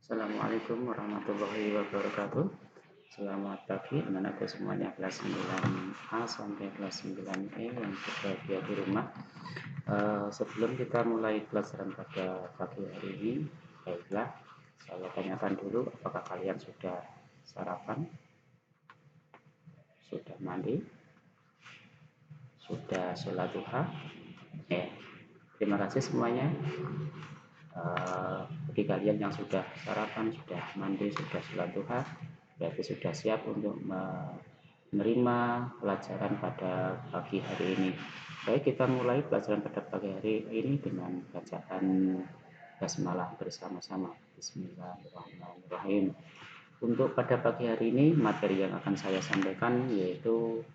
Assalamualaikum warahmatullahi wabarakatuh. Selamat pagi anak-anakku semuanya kelas 9A sampai kelas 9E yang berbahagia di rumah. Sebelum kita mulai pelajaran pada pagi hari ini, baiklah saya tanyakan dulu apakah kalian sudah sarapan, sudah mandi, sudah sholat duha? Terima kasih semuanya. Bagi kalian yang sudah sarapan, sudah mandi, sudah sholat duha, berarti sudah siap untuk menerima pelajaran pada pagi hari ini. Baik, kita mulai pelajaran pada pagi hari ini dengan bacaan basmalah bersama-sama. Bismillahirrahmanirrahim. Untuk pada pagi hari ini, materi yang akan saya sampaikan yaitu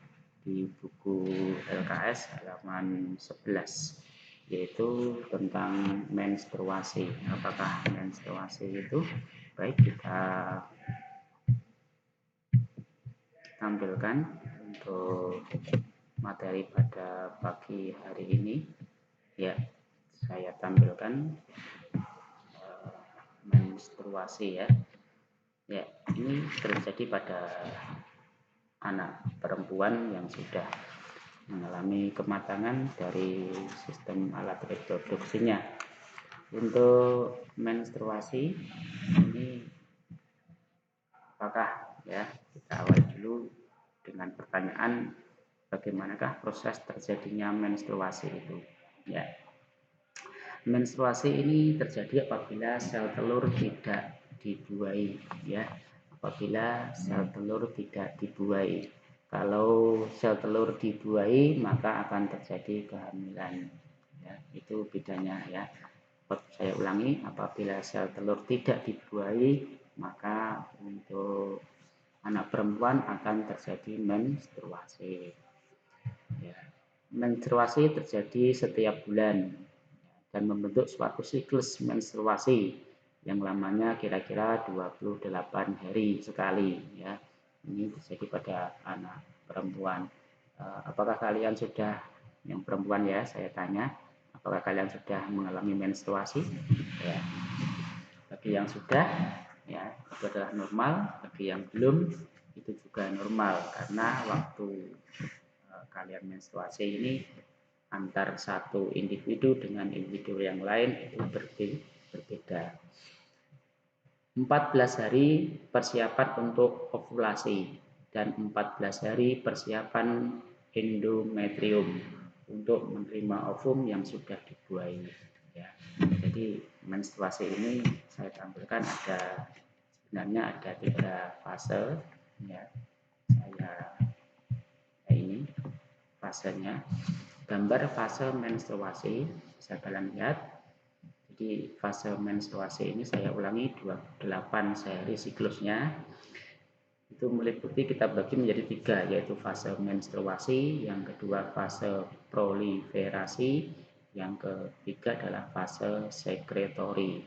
di buku LKS halaman 11, yaitu tentang menstruasi. Apakah menstruasi itu? Baik, kita tampilkan untuk materi pada pagi hari ini. Ya, saya tampilkan menstruasi ya. Ya, ini terjadi pada anak perempuan yang sudah mengalami kematangan dari sistem alat reproduksinya. Untuk menstruasi ini apakah ya, kita awali dulu dengan pertanyaan bagaimanakah proses terjadinya menstruasi itu ya. Menstruasi ini terjadi apabila sel telur tidak dibuai ya. Apabila sel telur tidak dibuai, kalau sel telur dibuai maka akan terjadi kehamilan ya. Itu bedanya ya. Saya ulangi, apabila sel telur tidak dibuai maka untuk anak perempuan akan terjadi menstruasi ya. Menstruasi terjadi setiap bulan dan membentuk suatu siklus menstruasi yang lamanya kira-kira 28 hari sekali ya. Ini terjadi pada anak perempuan. Apakah kalian sudah, yang perempuan ya saya tanya, apakah kalian sudah mengalami menstruasi? Ya. Bagi yang sudah ya itu adalah normal, bagi yang belum itu juga normal karena waktu kalian menstruasi ini antar satu individu dengan individu yang lain itu berbeda. 14 hari persiapan untuk ovulasi dan 14 hari persiapan endometrium untuk menerima ovum yang sudah dibuai ya. Jadi menstruasi ini saya tampilkan sebenarnya ada 3 fase ya. Ini fasenya, gambar fase menstruasi bisa kalian lihat. Jadi fase menstruasi ini saya ulangi 28 seri siklusnya. Itu meliputi kita bagi menjadi 3, yaitu fase menstruasi, yang kedua fase proliferasi, yang ketiga adalah fase sekretori.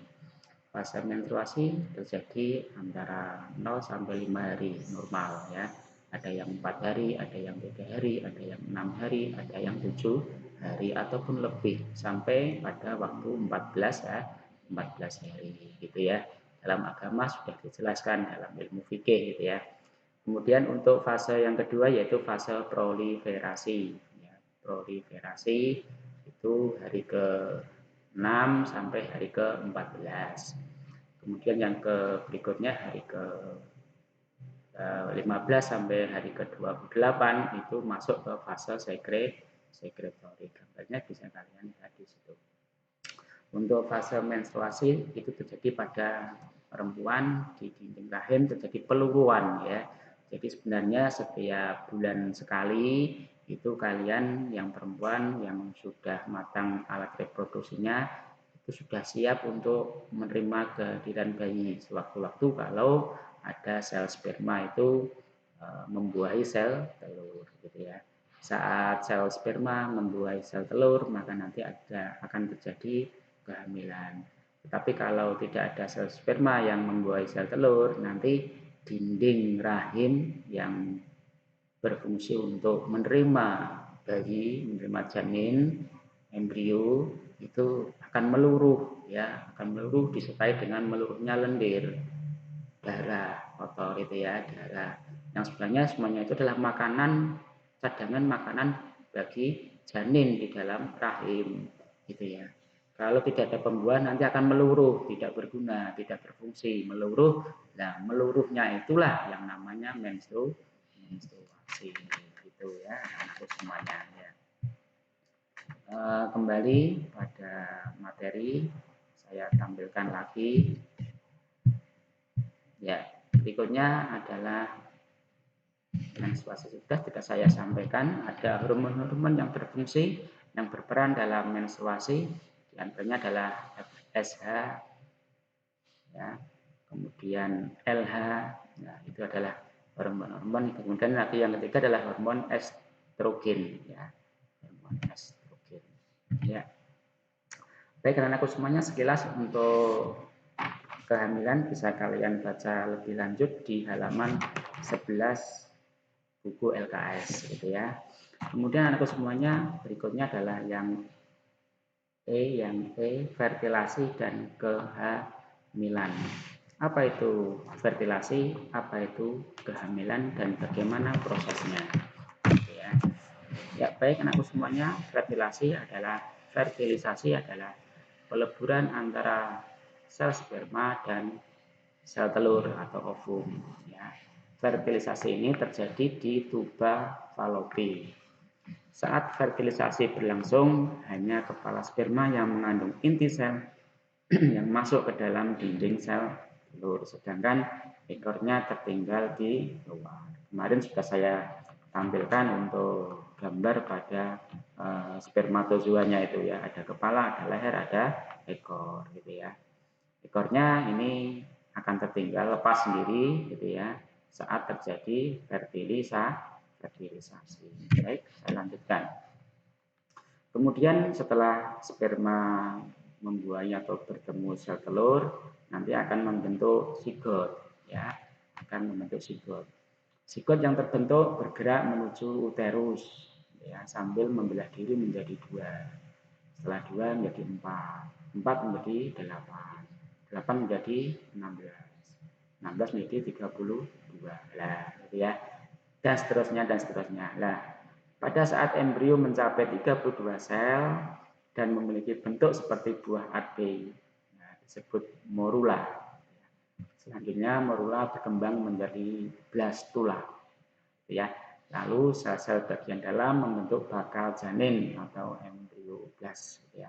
Fase menstruasi terjadi antara 0 sampai 5 hari normal ya. Ada yang 4 hari, ada yang 3 hari, ada yang 6 hari, ada yang 7 hari ataupun lebih sampai pada waktu 14 ya, 14 hari gitu ya. Dalam agama sudah dijelaskan dalam ilmu fikih gitu ya. Kemudian untuk fase yang kedua yaitu fase proliferasi ya. Proliferasi itu hari ke-6 sampai hari ke-14. Kemudian yang berikutnya hari ke-15 sampai hari ke-28 itu masuk ke fase sekretori. Gambarnya bisa kalian lihat di situ. Untuk fase menstruasi itu terjadi pada perempuan, di dinding rahim terjadi peluruan ya. Jadi sebenarnya setiap bulan sekali itu kalian yang perempuan yang sudah matang alat reproduksinya itu sudah siap untuk menerima kehadiran bayi sewaktu-waktu kalau ada sel sperma itu membuahi sel telur gitu ya. Saat sel sperma membuahi sel telur maka nanti akan terjadi kehamilan. Tetapi kalau tidak ada sel sperma yang membuahi sel telur, nanti dinding rahim yang berfungsi untuk menerima bayi, menerima janin, embrio itu akan meluruh ya, akan meluruh disertai dengan meluruhnya lendir, darah, kotor itu ya, darah. Yang sebenarnya semuanya itu adalah makanan, cadangan makanan bagi janin di dalam rahim gitu ya. Kalau tidak ada pembuahan nanti akan meluruh, tidak berguna, tidak berfungsi, meluruh. Nah, meluruhnya itulah yang namanya menstruasi gitu ya, anak semuanya ya. Kembali pada materi, saya tampilkan lagi. Ya, berikutnya adalah menstruasi. Sudah tidak saya sampaikan, ada hormon-hormon yang berfungsi, yang berperan dalam menstruasi, di antaranya adalah FSH, ya, kemudian LH, nah itu adalah hormon-hormon. Kemudian nanti yang ketiga adalah hormon estrogen, ya, hormon estrogen. Ya. Baik, karena aku semuanya sekilas untuk kehamilan bisa kalian baca lebih lanjut di halaman 11 buku LKS gitu ya. Kemudian anakku semuanya berikutnya adalah yang fertilasi dan kehamilan. Apa itu fertilasi, apa itu kehamilan, dan bagaimana prosesnya. Ya, ya baik anakku semuanya, fertilisasi adalah peleburan antara sel sperma dan sel telur atau ovum. Ya. Fertilisasi ini terjadi di tuba falopi. Saat fertilisasi berlangsung, hanya kepala sperma yang mengandung inti sel yang masuk ke dalam dinding sel telur, sedangkan ekornya tertinggal di luar. Kemarin sudah saya tampilkan untuk gambar pada spermatozoanya itu ya, ada kepala, ada leher, ada ekor gitu ya. Ekornya ini akan tertinggal lepas sendiri gitu ya saat terjadi fertilisasi. Baik, saya lanjutkan. Kemudian setelah sperma membuahi atau bertemu sel telur, nanti akan membentuk zigot ya, akan membentuk zigot. Zigot yang terbentuk bergerak menuju uterus ya, sambil membelah diri menjadi dua. Setelah dua menjadi empat, empat menjadi 8, 8 menjadi 16, 16 menjadi 32 lah gitu ya, dan seterusnya dan seterusnya lah. Pada saat embrio mencapai 32 sel dan memiliki bentuk seperti buah ade, nah, disebut morula. Selanjutnya morula berkembang menjadi blastula ya. Lalu sel-sel bagian dalam membentuk bakal janin atau embrioblast ya.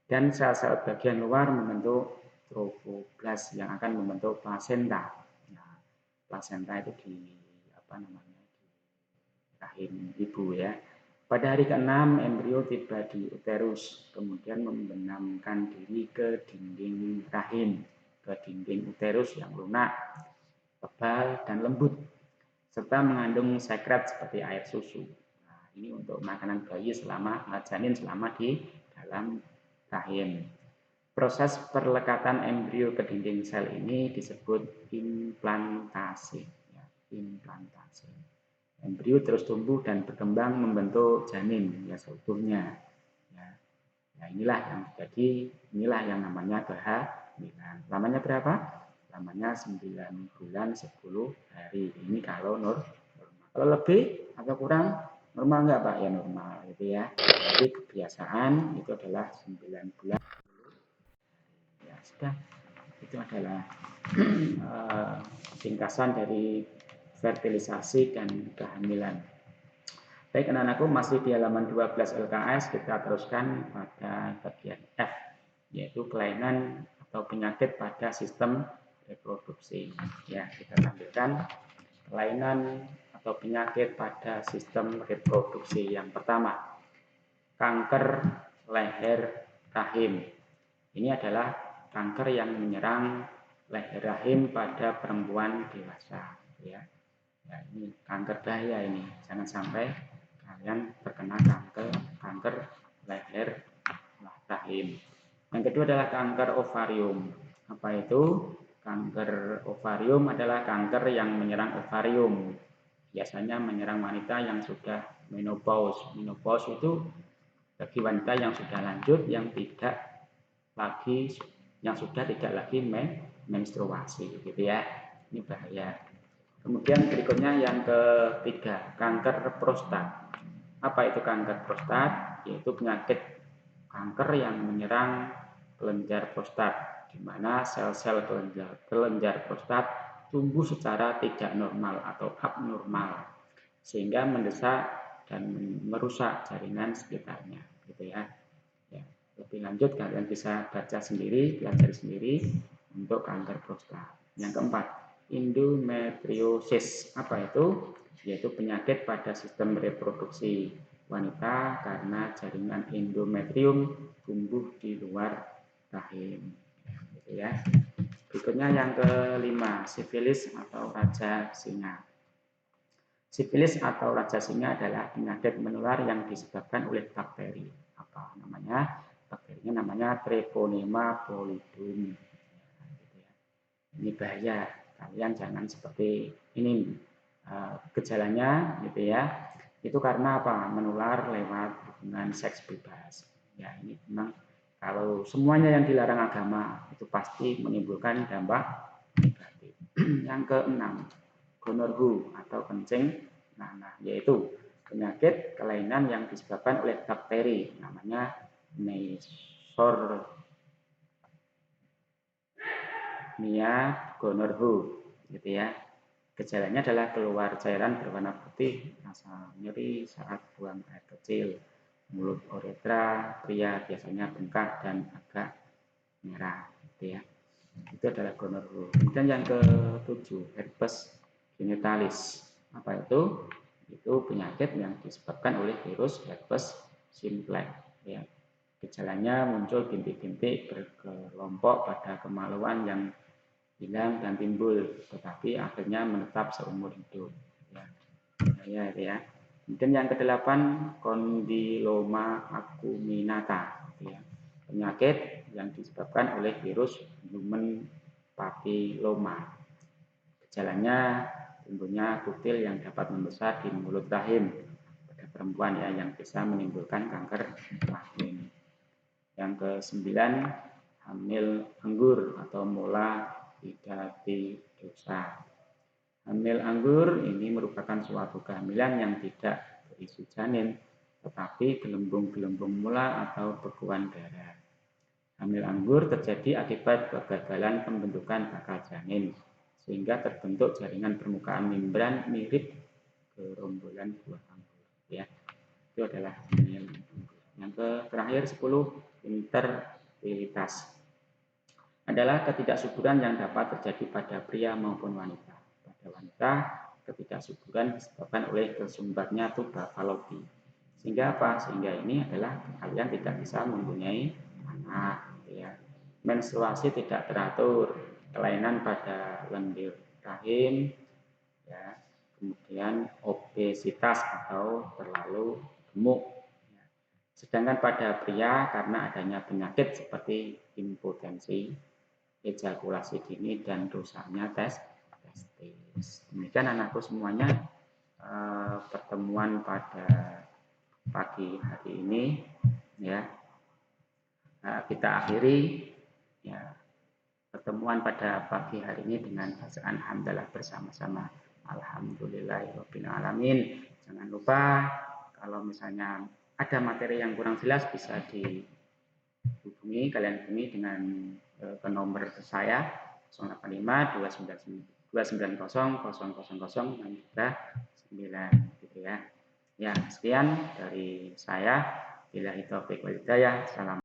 Dan sel-sel bagian luar membentuk trophoblast yang akan membentuk plasenta. Nah, plasenta itu di rahim ibu ya. Pada hari ke-6 embrio tiba di uterus, kemudian membenamkan diri ke dinding rahim, ke dinding uterus yang lunak, tebal dan lembut, serta mengandung sekret seperti air susu. Nah, ini untuk makanan bayi janin selama di dalam rahim. Proses perlekatan embrio ke dinding sel ini disebut implantasi. Ya, implantasi. Embrio terus tumbuh dan berkembang membentuk janin ya seutuhnya. Ya. Nah, inilah yang namanya kehamilan. Lamanya berapa? Lamanya 9 bulan 10 hari. Ini kalau normal. Kalau lebih atau kurang normal enggak Pak? Ya normal gitu ya. Jadi kebiasaan itu adalah 9 bulan. Ya sudah. Itu adalah ringkasan dari fertilisasi dan kehamilan. Baik anak-anakku, masih di halaman 12 LKS, kita teruskan pada bagian F, yaitu kelainan atau penyakit pada sistem reproduksi. Ya, kita tampilkan kelainan atau penyakit pada sistem reproduksi. Yang pertama, kanker leher rahim. Ini adalah kanker yang menyerang leher rahim pada perempuan dewasa. Ya, ini kanker bahaya ini. Jangan sampai kalian terkena kanker leher rahim. Yang kedua adalah kanker ovarium. Apa itu? Kanker ovarium adalah kanker yang menyerang ovarium. Biasanya menyerang wanita yang sudah menopause. Menopause itu bagi wanita yang sudah lanjut yang tidak lagi yang sudah tidak lagi menstruasi gitu ya. Ini bahaya. Kemudian berikutnya yang ketiga, kanker prostat. Apa itu kanker prostat? Yaitu penyakit kanker yang menyerang kelenjar prostat, di mana sel-sel kelenjar prostat tumbuh secara tidak normal atau abnormal, sehingga mendesak dan merusak jaringan sekitarnya, gitu ya. Lebih lanjut kalian bisa baca sendiri, belajar sendiri untuk kanker prostat. Yang keempat, endometriosis. Apa itu? Yaitu penyakit pada sistem reproduksi wanita karena jaringan endometrium tumbuh di luar rahim. Gitu ya. Berikutnya yang kelima, sifilis atau raja singa. Sifilis atau raja singa adalah penyakit menular yang disebabkan oleh bakteri. Apa namanya? Bakterinya namanya Treponema pallidum. Ini bahaya. Kalian jangan seperti ini. Gejalanya gitu ya. Itu karena apa? Menular lewat hubungan seks bebas. Ya, ini memang kalau semuanya yang dilarang agama itu pasti menimbulkan dampak negatif. Yang keenam, gonorrhea atau kencing nanah, yaitu penyakit kelainan yang disebabkan oleh bakteri namanya Neisseria gonorrhea gitu ya. Gejalanya adalah keluar cairan berwarna putih, rasa nyeri saat buang air kecil, mulut uretra, pria biasanya bengkak dan agak merah gitu ya. Itu adalah gonorrhea. Kemudian yang ketujuh, herpes genitalis. Apa itu? Itu penyakit yang disebabkan oleh virus herpes simplex ya. Gejalanya muncul bintik-bintik berkelompok pada kemaluan yang hilang dan timbul, tetapi akhirnya menetap seumur hidup. Ya. Kemudian yang kedelapan, kondiloma acuminata, ya. Penyakit yang disebabkan oleh virus human papilloma. Gejalanya timbulnya kutil yang dapat membesar di mulut rahim pada perempuan ya, yang bisa menimbulkan kanker rahim. Yang kesembilan, hamil anggur atau mola hidatidosa. Hamil anggur ini merupakan suatu kehamilan yang tidak berisi janin, tetapi gelembung-gelembung mola atau bekuan darah. Hamil anggur terjadi akibat kegagalan pembentukan bakal janin, sehingga terbentuk jaringan permukaan membran mirip gerombolan buah anggur. Ya, itu adalah hamil anggur. Yang terakhir 10, infertilitas adalah ketidaksuburan yang dapat terjadi pada pria maupun wanita. Pada wanita, ketidaksuburan disebabkan oleh tersumbatnya tuba falopi. Sehingga apa? Sehingga ini adalah kalian tidak bisa mempunyai anak. Ya. Menstruasi tidak teratur, kelainan pada lendir rahim, ya. Kemudian obesitas atau terlalu gemuk. Ya. Sedangkan pada pria karena adanya penyakit seperti impotensi, ejakulasi dini dan rusaknya testis. Demikian anakku semuanya, pertemuan pada pagi hari ini ya. Kita akhiri ya pertemuan pada pagi hari ini dengan bacaan hamdalah bersama-sama. Alhamdulillahirabbil alamin. Jangan lupa kalau misalnya ada materi yang kurang jelas bisa kalian hubungi dengan ke nomor saya 085 290 000 gitu ya. Ya, sekian dari saya. Billahi taufiq wal hidayah. Salam.